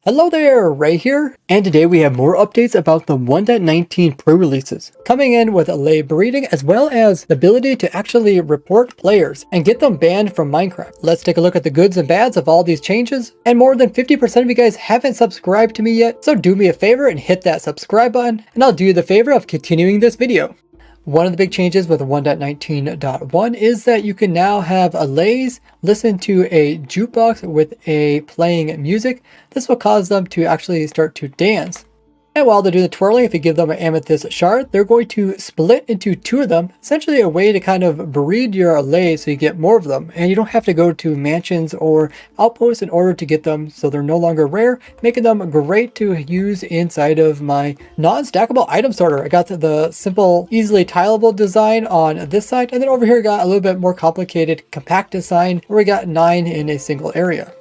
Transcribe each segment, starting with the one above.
Hello there, Ray here, and today we have more updates about the 1.19 pre-releases, coming in with Allay breeding as well as the ability to actually report players and get them banned from Minecraft. Let's take a look at the goods and bads of all these changes, and more than 50% of you guys haven't subscribed to me yet, so do me a favor and hit that subscribe button, and I'll do you the favor of continuing this video. One of the big changes with 1.19.1 is that you can now have Allays listen to a jukebox with a playing music. This will cause them to actually start to dance. And while they do the twirling, if you give them an amethyst shard, they're going to split into two of them. Essentially a way to kind of breed your Allay so you get more of them. And you don't have to go to mansions or outposts in order to get them, so they're no longer rare, making them great to use inside of my non-stackable item sorter. I got the simple, easily tileable design on this side, and then over here I got a little bit more complicated compact design where we got 9 in a single area.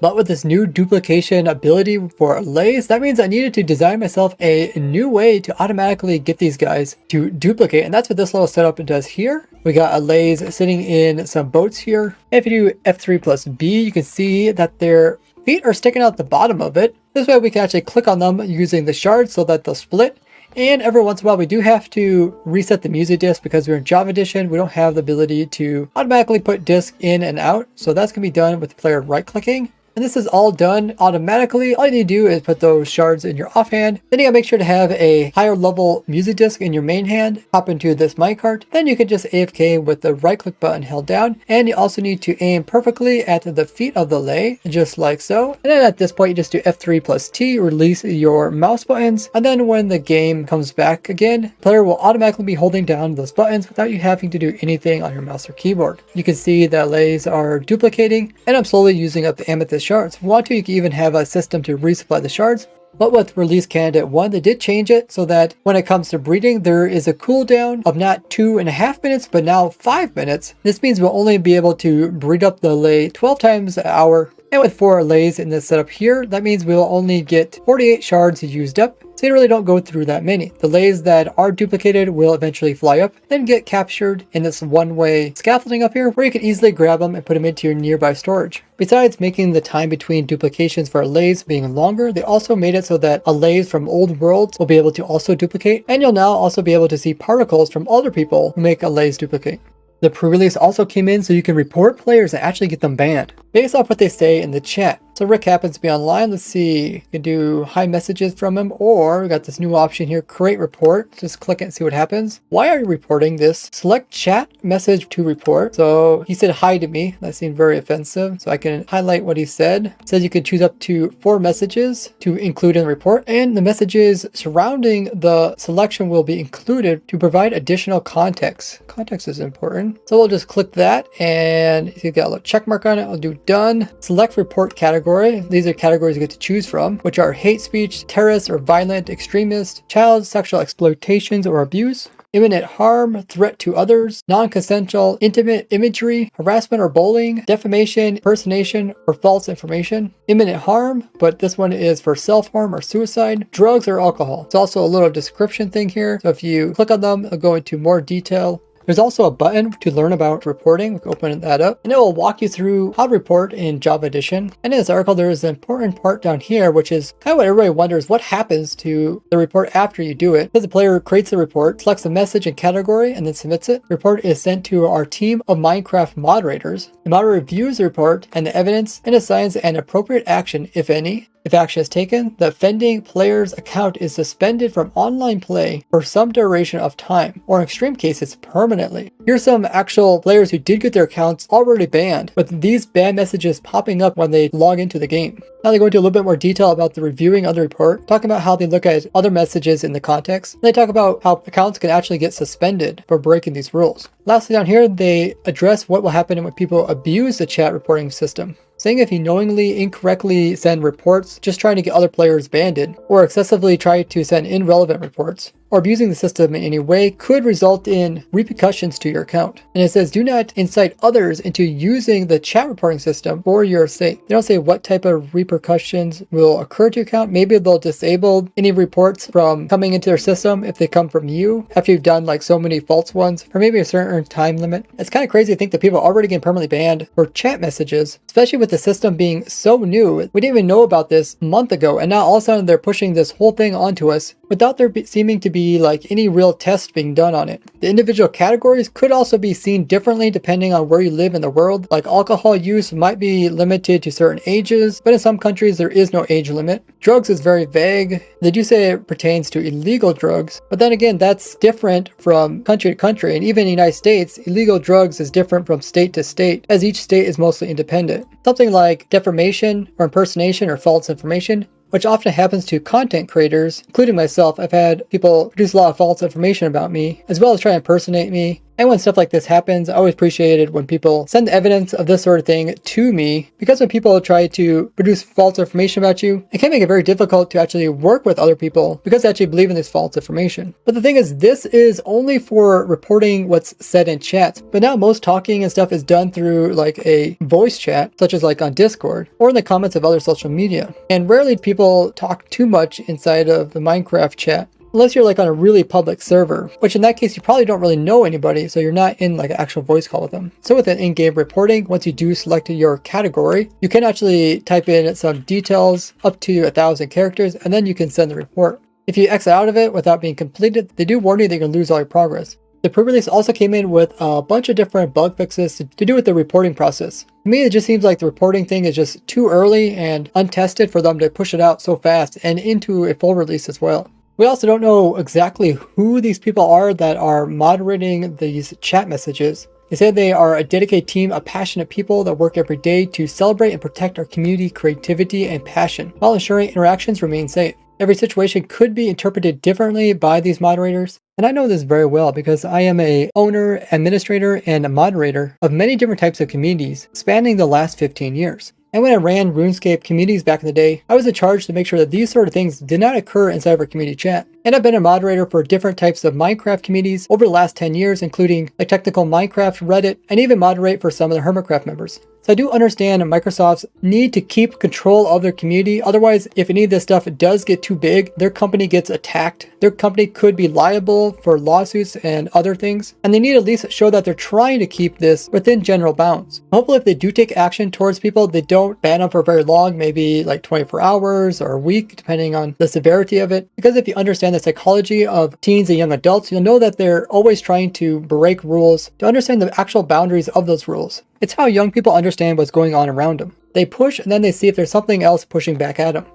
But with this new duplication ability for Allays, that means I needed to design myself a new way to automatically get these guys to duplicate. And that's what this little setup does here. We got Allays sitting in some boats here. If you do F3 plus B, you can see that their feet are sticking out the bottom of it. This way we can actually click on them using the shards so that they'll split. And every once in a while we do have to reset the music disk because we're in Java Edition. We don't have the ability to automatically put disk in and out. So that's going to be done with the player right clicking. And this is all done automatically. All you need to do is put those shards in your offhand. Then you gotta make sure to have a higher level music disc in your main hand. Hop into this minecart. Then you can just AFK with the right click button held down. And you also need to aim perfectly at the feet of the Allay, just like so. And then at this point, you just do F3 plus T, release your mouse buttons. And then when the game comes back again, the player will automatically be holding down those buttons without you having to do anything on your mouse or keyboard. You can see the Allays are duplicating, and I'm slowly using up the amethyst shards. If you want to, you can even have a system to resupply the shards. But with release candidate 1, they did change it so that when it comes to breeding, there is a cooldown of not 2.5 minutes, but now 5 minutes. This means we'll only be able to breed up the Allay 12 times an hour. And with 4 Allays in this setup here, that means we'll only get 48 shards used up. So you really don't go through that many. The Allays that are duplicated will eventually fly up, then get captured in this one-way scaffolding up here where you can easily grab them and put them into your nearby storage. Besides making the time between duplications for Allays being longer, they also made it so that Allays from old worlds will be able to also duplicate, and you'll now also be able to see particles from other people who make Allays duplicate. The pre-release also came in so you can report players and actually get them banned based off what they say in the chat. So Rick happens to be online. Let's see, you can do hi messages from him, or we got this new option here, create report. Just click it and see what happens. Why are you reporting this? Select chat message to report. So he said hi to me. That seemed very offensive. So I can highlight what he said. It says you can choose up to 4 messages to include in the report, and the messages surrounding the selection will be included to provide additional context. Context is important. So we'll just click that, and you got a little check mark on it. I'll do done. Select report category. These are categories you get to choose from, which are hate speech, terrorist or violent extremist, child sexual exploitations or abuse, imminent harm, threat to others, non-consensual, intimate imagery, harassment or bullying, defamation, impersonation, or false information, imminent harm, but this one is for self-harm or suicide, drugs or alcohol. It's also a little description thing here. So if you click on them, it'll go into more detail. There's also a button to learn about reporting. We can open that up, and it will walk you through how to report in Java Edition. And in this article, there is an important part down here, which is kind of what everybody wonders: what happens to the report after you do it? Because the player creates the report, selects a message and category, and then submits it. The report is sent to our team of Minecraft moderators. The moderator reviews the report and the evidence and assigns an appropriate action, if any. If action is taken, the offending player's account is suspended from online play for some duration of time, or in extreme cases, permanently. Here's some actual players who did get their accounts already banned, with these ban messages popping up when they log into the game. Now they go into a little bit more detail about the reviewing of the report, talking about how they look at other messages in the context. And they talk about how accounts can actually get suspended for breaking these rules. Lastly down here, they address what will happen when people abuse the chat reporting system, saying if you knowingly incorrectly send reports just trying to get other players banned, or excessively try to send irrelevant reports, or abusing the system in any way could result in repercussions to your account. And it says, do not incite others into using the chat reporting system for your sake. They don't say what type of repercussions will occur to your account. Maybe they'll disable any reports from coming into their system if they come from you after you've done like so many false ones, or maybe a certain time limit. It's kind of crazy to think that people are already getting permanently banned for chat messages, especially with the system being so new. We didn't even know about this a month ago, and now all of a sudden they're pushing this whole thing onto us without there seeming to be like any real test being done on it. The individual categories could also be seen differently depending on where you live in the world. Like alcohol use might be limited to certain ages, but in some countries there is no age limit. Drugs is very vague. They do say it pertains to illegal drugs, but then again, that's different from country to country, and even in the United States, illegal drugs is different from state to state, as each state is mostly independent. Something like defamation or impersonation or false information, which often happens to content creators, including myself. I've had people produce a lot of false information about me, as well as try to impersonate me. And when stuff like this happens, I always appreciate it when people send evidence of this sort of thing to me, because when people try to produce false information about you, it can make it very difficult to actually work with other people because they actually believe in this false information. But the thing is, this is only for reporting what's said in chats. But now most talking and stuff is done through like a voice chat, such as like on Discord or in the comments of other social media. And rarely people talk too much inside of the Minecraft chat, unless you're like on a really public server, which in that case you probably don't really know anybody, so you're not in like an actual voice call with them. So with an in-game reporting, once you do select your category, you can actually type in some details up to 1,000 characters, and then you can send the report. If you exit out of it without being completed, they do warn you that you're going to lose all your progress. The pre-release also came in with a bunch of different bug fixes to do with the reporting process. To me, it just seems like the reporting thing is just too early and untested for them to push it out so fast and into a full release as well. We also don't know exactly who these people are that are moderating these chat messages. They say they are a dedicated team of passionate people that work every day to celebrate and protect our community creativity and passion while ensuring interactions remain safe. Every situation could be interpreted differently by these moderators. And I know this very well because I am a owner, administrator, and a moderator of many different types of communities spanning the last 15 years. And when I ran RuneScape communities back in the day, I was in charge to make sure that these sort of things did not occur inside of our community chat. And I've been a moderator for different types of Minecraft communities over the last 10 years, including a technical Minecraft Reddit, and even moderate for some of the Hermitcraft members. So I do understand Microsoft's need to keep control of their community. Otherwise, if any of this stuff does get too big, their company gets attacked. Their company could be liable for lawsuits and other things. And they need to at least show that they're trying to keep this within general bounds. Hopefully, if they do take action towards people, they don't ban them for very long, maybe like 24 hours or a week, depending on the severity of it. Because if you understand the psychology of teens and young adults, you'll know that they're always trying to break rules to understand the actual boundaries of those rules. It's how young people understand what's going on around them. They push and then they see if there's something else pushing back at them.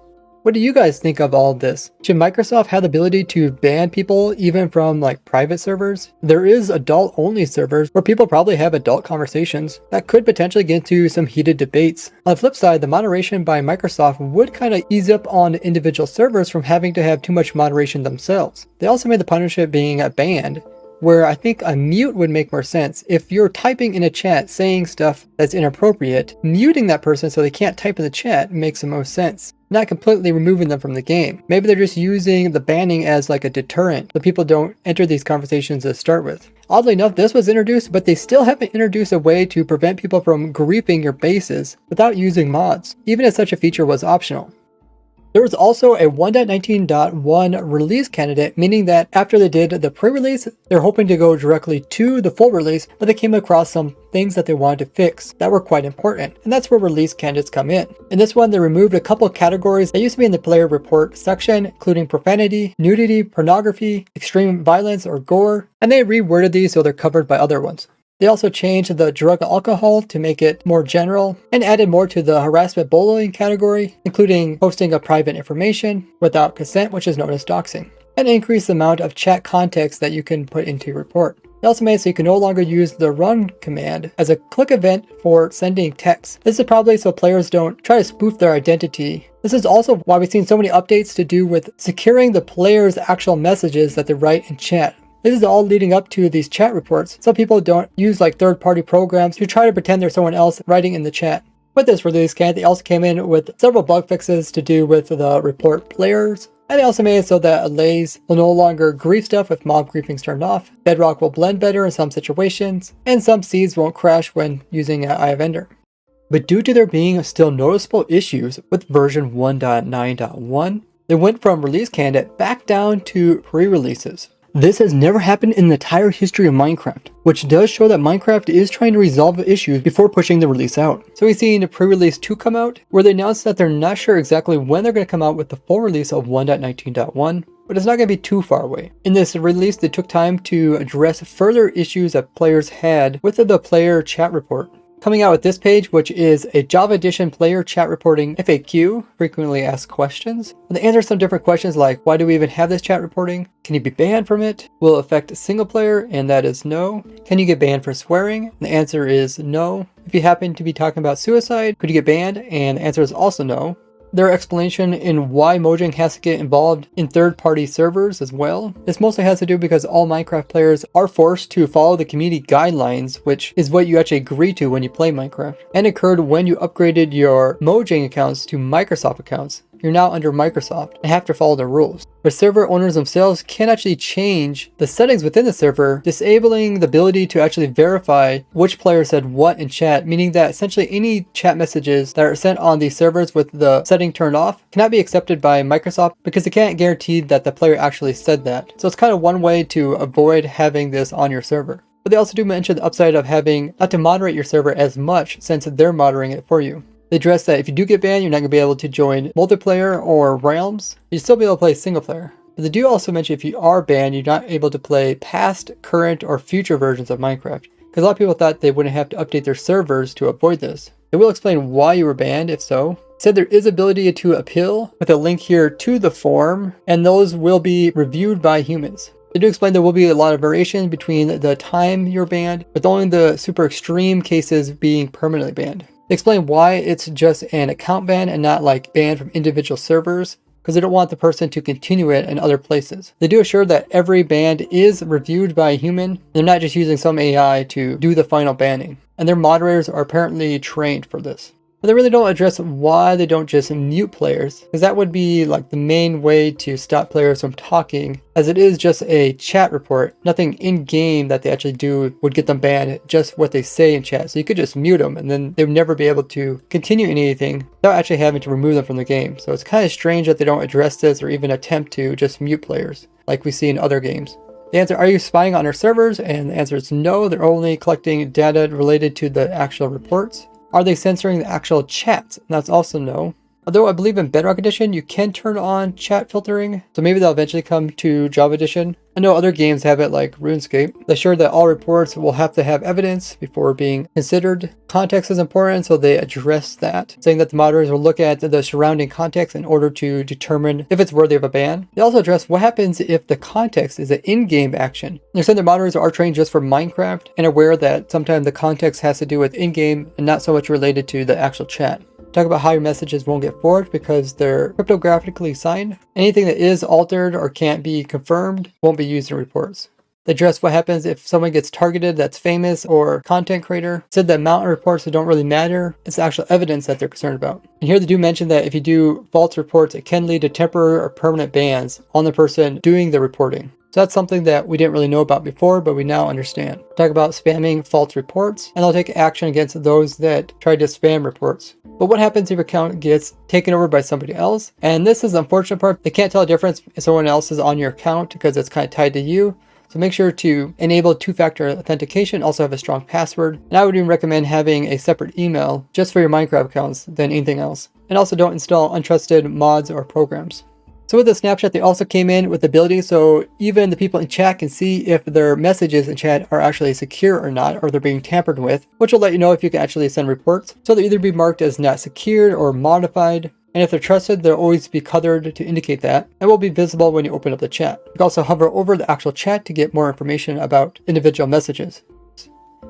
What do you guys think of all of this? Should Microsoft have the ability to ban people even from like private servers? There is adult only servers where people probably have adult conversations that could potentially get into some heated debates. On the flip side, the moderation by Microsoft would kind of ease up on individual servers from having to have too much moderation themselves. They also made the punishment being banned, where I think a mute would make more sense. If you're typing in a chat saying stuff that's inappropriate, muting that person so they can't type in the chat makes the most sense. Not completely removing them from the game. Maybe they're just using the banning as like a deterrent so people don't enter these conversations to start with. Oddly enough, this was introduced, but they still haven't introduced a way to prevent people from griefing your bases without using mods, even if such a feature was optional. There was also a 1.19.1 release candidate, meaning that after they did the pre-release, they're hoping to go directly to the full release, but they came across some things that they wanted to fix that were quite important, and that's where release candidates come in. In this one, they removed a couple of categories that used to be in the player report section, including profanity, nudity, pornography, extreme violence, or gore, and they reworded these so they're covered by other ones. They also changed the drug and alcohol to make it more general and added more to the harassment bullying category, including posting of private information without consent, which is known as doxing, and increased the amount of chat context that you can put into your report. They also made it so you can no longer use the run command as a click event for sending text. This is probably so players don't try to spoof their identity. This is also why we've seen so many updates to do with securing the players' actual messages that they write in chat. This is all leading up to these chat reports, so people don't use like third-party programs to try to pretend there's someone else writing in the chat. With this release candidate, they also came in with several bug fixes to do with the report players And they also made it so that Allays will no longer grief stuff with mob griefing turned off, bedrock will blend better in some situations, and some seeds won't crash when using Eye of Ender. But due to there being still noticeable issues with version 1.9.1, they went from release candidate back down to pre-releases. This has never happened in the entire history of Minecraft, which does show that Minecraft is trying to resolve issues before pushing the release out. So we've seen pre-release 2 come out, where they announced that they're not sure exactly when they're going to come out with the full release of 1.19.1, but it's not going to be too far away. In this release, they took time to address further issues that players had with the player chat report. Coming out with this page, which is a Java Edition player chat reporting FAQ, frequently asked questions. And they answer some different questions like, why do we even have this chat reporting? Can you be banned from it? Will it affect single player? And that is no. Can you get banned for swearing? And the answer is no. If you happen to be talking about suicide, could you get banned? And the answer is also no. Their explanation in why Mojang has to get involved in third-party servers as well. This mostly has to do because all Minecraft players are forced to follow the community guidelines, which is what you actually agree to when you play Minecraft, and occurred when you upgraded your Mojang accounts to Microsoft accounts. You're now under Microsoft and have to follow the rules. But server owners themselves can actually change the settings within the server, disabling the ability to actually verify which player said what in chat, meaning that essentially any chat messages that are sent on these servers with the setting turned off cannot be accepted by Microsoft because they can't guarantee that the player actually said that. So it's kind of one way to avoid having this on your server. But they also do mention the upside of having not to moderate your server as much since they're moderating it for you. They address that if you do get banned, you're not going to be able to join multiplayer or realms. You'll still be able to play single player. But they do also mention if you are banned, you're not able to play past, current, or future versions of Minecraft. Because a lot of people thought they wouldn't have to update their servers to avoid this. They will explain why you were banned, if so. Said there is ability to appeal with a link here to the forum, and those will be reviewed by humans. They do explain there will be a lot of variation between the time you're banned, with only the super extreme cases being permanently banned. They explain why it's just an account ban and not like banned from individual servers, because they don't want the person to continue it in other places. They do assure that every ban is reviewed by a human. They're not just using some AI to do the final banning. And their moderators are apparently trained for this. But they really don't address why they don't just mute players, because that would be like the main way to stop players from talking, as it is just a chat report. Nothing in-game that they actually do would get them banned, just what they say in chat. So you could just mute them and then they would never be able to continue anything without actually having to remove them from the game. So it's kind of strange that they don't address this or even attempt to just mute players like we see in other games. The answer, are you spying on our servers? And the answer is no, they're only collecting data related to the actual reports. Are they censoring the actual chats? And that's also no. Although I believe in Bedrock Edition, you can turn on chat filtering. So maybe they'll eventually come to Java Edition. I know other games have it like RuneScape. They assure that all reports will have to have evidence before being considered. Context is important, so they address that, saying that the moderators will look at the surrounding context in order to determine if it's worthy of a ban. They also address what happens if the context is an in-game action. They're saying that moderators are trained just for Minecraft and aware that sometimes the context has to do with in-game and not so much related to the actual chat. Talk about how your messages won't get forwarded because they're cryptographically signed. Anything that is altered or can't be confirmed won't be used in reports. They address what happens if someone gets targeted that's famous or content creator. Said that amount of reports that don't really matter. It's the actual evidence that they're concerned about. And here they do mention that if you do false reports, it can lead to temporary or permanent bans on the person doing the reporting. So that's something that we didn't really know about before, but we now understand. Talk about spamming false reports, and they'll take action against those that try to spam reports. But what happens if your account gets taken over by somebody else? And this is the unfortunate part. They can't tell the difference if someone else is on your account because it's kind of tied to you. So make sure to enable two-factor authentication, also have a strong password. And I would even recommend having a separate email just for your Minecraft accounts than anything else. And also don't install untrusted mods or programs. So with the snapshot, they also came in with the ability so even the people in chat can see if their messages in chat are actually secure or not, or they're being tampered with, which will let you know if you can actually send reports. So they'll either be marked as not secured or modified. And if they're trusted, they'll always be colored to indicate that, and will be visible when you open up the chat. You can also hover over the actual chat to get more information about individual messages.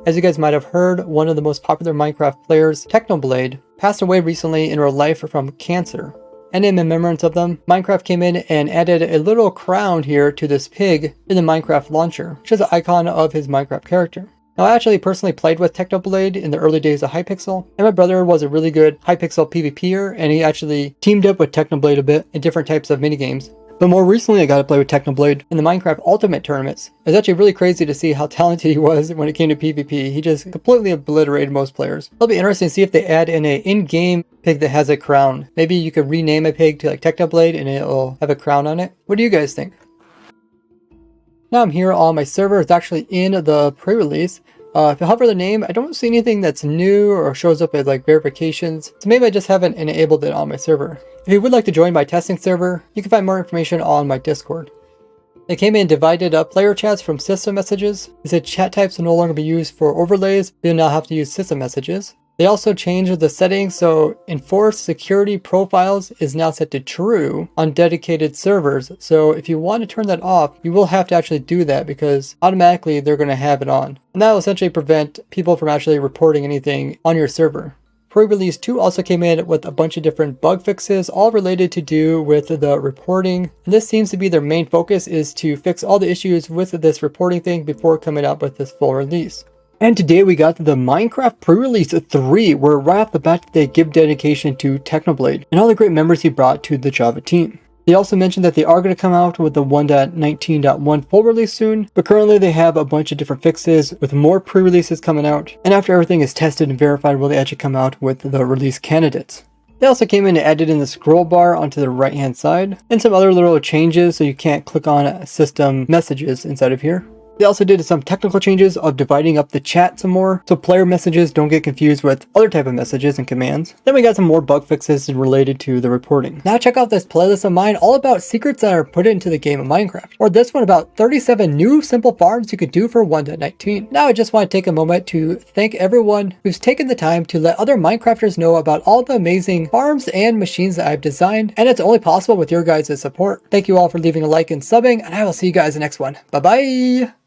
As you guys might have heard, one of the most popular Minecraft players, Technoblade, passed away recently in real life from cancer. And in remembrance of them, Minecraft came in and added a little crown here to this pig in the Minecraft launcher, which is an icon of his Minecraft character. Now, I actually personally played with Technoblade in the early days of Hypixel, and my brother was a really good Hypixel PvPer, and he actually teamed up with Technoblade a bit in different types of minigames. But more recently, I got to play with Technoblade in the Minecraft Ultimate tournaments. It was actually really crazy to see how talented he was when it came to PvP. He just completely obliterated most players. It'll be interesting to see if they add in an in-game pig that has a crown. Maybe you could rename a pig to like Technoblade and it'll have a crown on it. What do you guys think? Now I'm here on my server. It's actually in the pre-release. If I hover the name, I don't see anything that's new or shows up as like verifications. So maybe I just haven't enabled it on my server. If you would like to join my testing server, you can find more information on my Discord. They came in divided up player chats from system messages. They said chat types will no longer be used for overlays. You'll now have to use system messages. They also changed the settings, so enforced security profiles is now set to true on dedicated servers. So if you want to turn that off, you will have to actually do that because automatically they're going to have it on. And that will essentially prevent people from actually reporting anything on your server. Pre-release 2 also came in with a bunch of different bug fixes, all related to do with the reporting. And this seems to be their main focus, is to fix all the issues with this reporting thing before coming out with this full release. And today we got the Minecraft pre-release 3, where right off the bat they give dedication to Technoblade and all the great members he brought to the Java team. They also mentioned that they are going to come out with the 1.19.1 full release soon, but currently they have a bunch of different fixes with more pre-releases coming out, and after everything is tested and verified, will they actually come out with the release candidates. They also came in and added in the scroll bar onto the right hand side, and some other little changes so you can't click on system messages inside of here. They also did some technical changes of dividing up the chat some more, so player messages don't get confused with other type of messages and commands. Then we got some more bug fixes related to the reporting. Now check out this playlist of mine all about secrets that are put into the game of Minecraft. Or this one about 37 new simple farms you could do for 1.19. Now I just want to take a moment to thank everyone who's taken the time to let other Minecrafters know about all the amazing farms and machines that I've designed, and it's only possible with your guys' support. Thank you all for leaving a like and subbing, and I will see you guys in the next one. Bye bye!